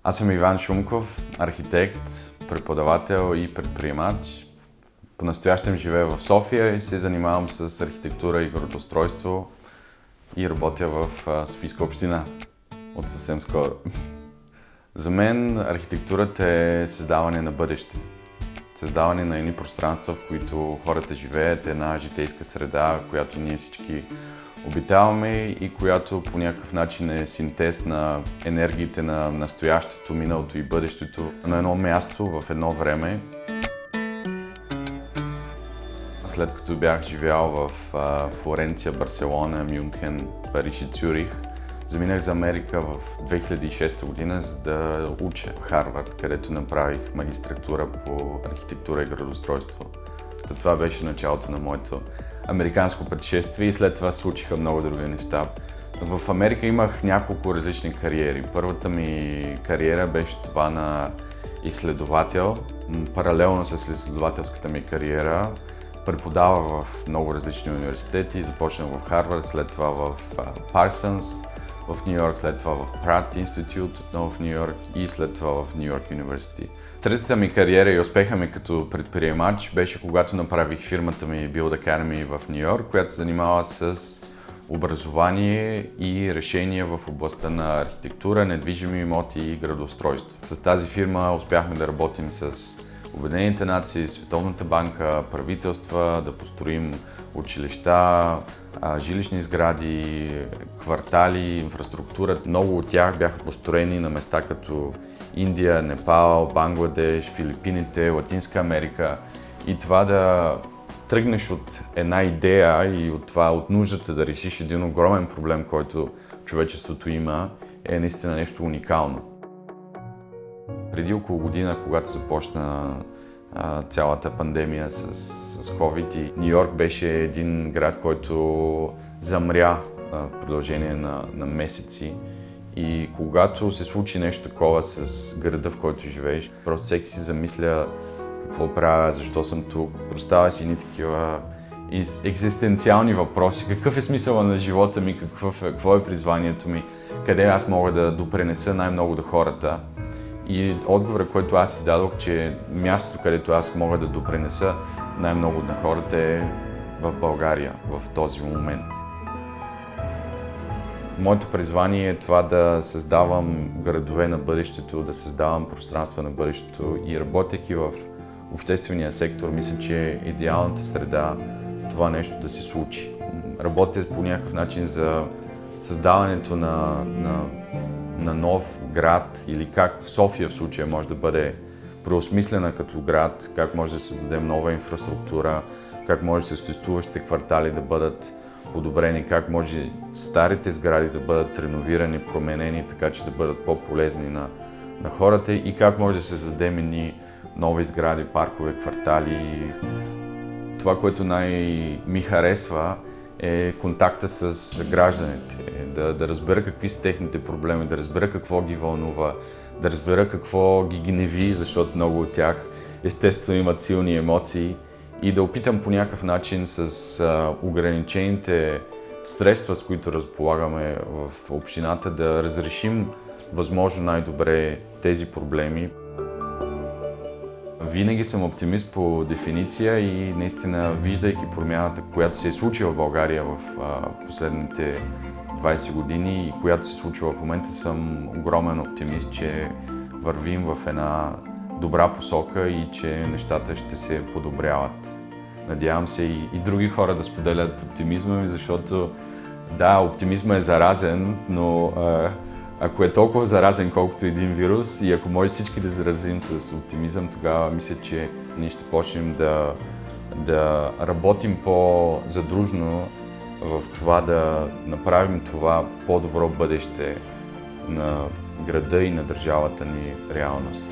Аз съм Иван Шумков, архитект, преподавател и предприемач. По-настоящем живея в София и се занимавам с архитектура и градоустройство и работя в Софийска община от съвсем скоро. За мен архитектурата е създаване на бъдеще. Създаване на едни пространства, в които хората живеят, една житейска среда, която ние всички обитаваме и която по някакъв начин е синтез на енергиите на настоящето, миналото и бъдещето на едно място в едно време. След като бях живял в Флоренция, Барселона, Мюнхен, Париж и Цюрих, заминах за Америка в 2006 година, за да уча в Харвард, където направих магистратура по архитектура и градоустройство. Това беше началото на моето американско пътешествие и след това случиха много други неща. В Америка имах няколко различни кариери. Първата ми кариера беше това на изследовател. Паралелно с изследователската ми кариера преподавах в много различни университети. Започнах в Харвард, след това в Parsons в Нью Йорк, след това в Pratt Institute отново в Нью Йорк и след това в Нью Йорк University. Третата ми кариера и успеха ми като предприемач беше когато направих фирмата ми Build Academy в Нью Йорк, която се занимава с образование и решения в областта на архитектура, недвижими имоти и градоустройство. С тази фирма успяхме да работим с Обединените нации, Световната банка, правителства, да построим училища, жилищни сгради, квартали, инфраструктура. Много от тях бяха построени на места като Индия, Непал, Бангладеш, Филипините, Латинска Америка. И това да тръгнеш от една идея и от нуждата да решиш един огромен проблем, който човечеството има, е наистина нещо уникално. Преди около година, когато започна цялата пандемия с COVID, и Нью Йорк беше един град, който замря в продължение на месеци. И когато се случи нещо такова с града, в който живееш, просто всеки си замисля какво правя, защо съм тук. Поставя си едни такива екзистенциални въпроси. Какъв е смисъла на живота ми, какво е призванието ми, къде аз мога да допринеса най-много до хората. И отговорът, който аз си дадох, че мястото, където аз мога да допринеса най-много на хората е в България, в този момент. Моето призвание е това да създавам градове на бъдещето, да създавам пространства на бъдещето и работейки в обществения сектор, мисля, че е идеалната среда това нещо да се случи. Работя по някакъв начин за създаването на нов град или как София в случая може да бъде преосмислена като град, как може да създадем нова инфраструктура, как може съществуващите квартали да бъдат подобрени, как може старите сгради да бъдат реновирани, променени, така че да бъдат по-полезни на хората и как може да се създадем едни нови сгради, паркове, квартали. Това, което ми харесва, е контакта с гражданите, да разбера какви са техните проблеми, да разбера какво ги вълнува, да разбера какво ги гневи, защото много от тях естествено имат силни емоции и да опитам по някакъв начин с ограничените средства, с които разполагаме в общината, да разрешим възможно най-добре тези проблеми. Винаги съм оптимист по дефиниция и наистина, виждайки промяната, която се е случила в България в последните 20 години и която се случва в момента, съм огромен оптимист, че вървим в една добра посока и че нещата ще се подобряват. Надявам се и други хора да споделят оптимизма ми, защото да, оптимизма е заразен, но ако е толкова заразен, колкото един вирус и ако може всички да заразим с оптимизъм, тогава мисля, че ние ще почнем да работим по-задружно в това да направим това по-добро бъдеще на града и на държавата ни реалност.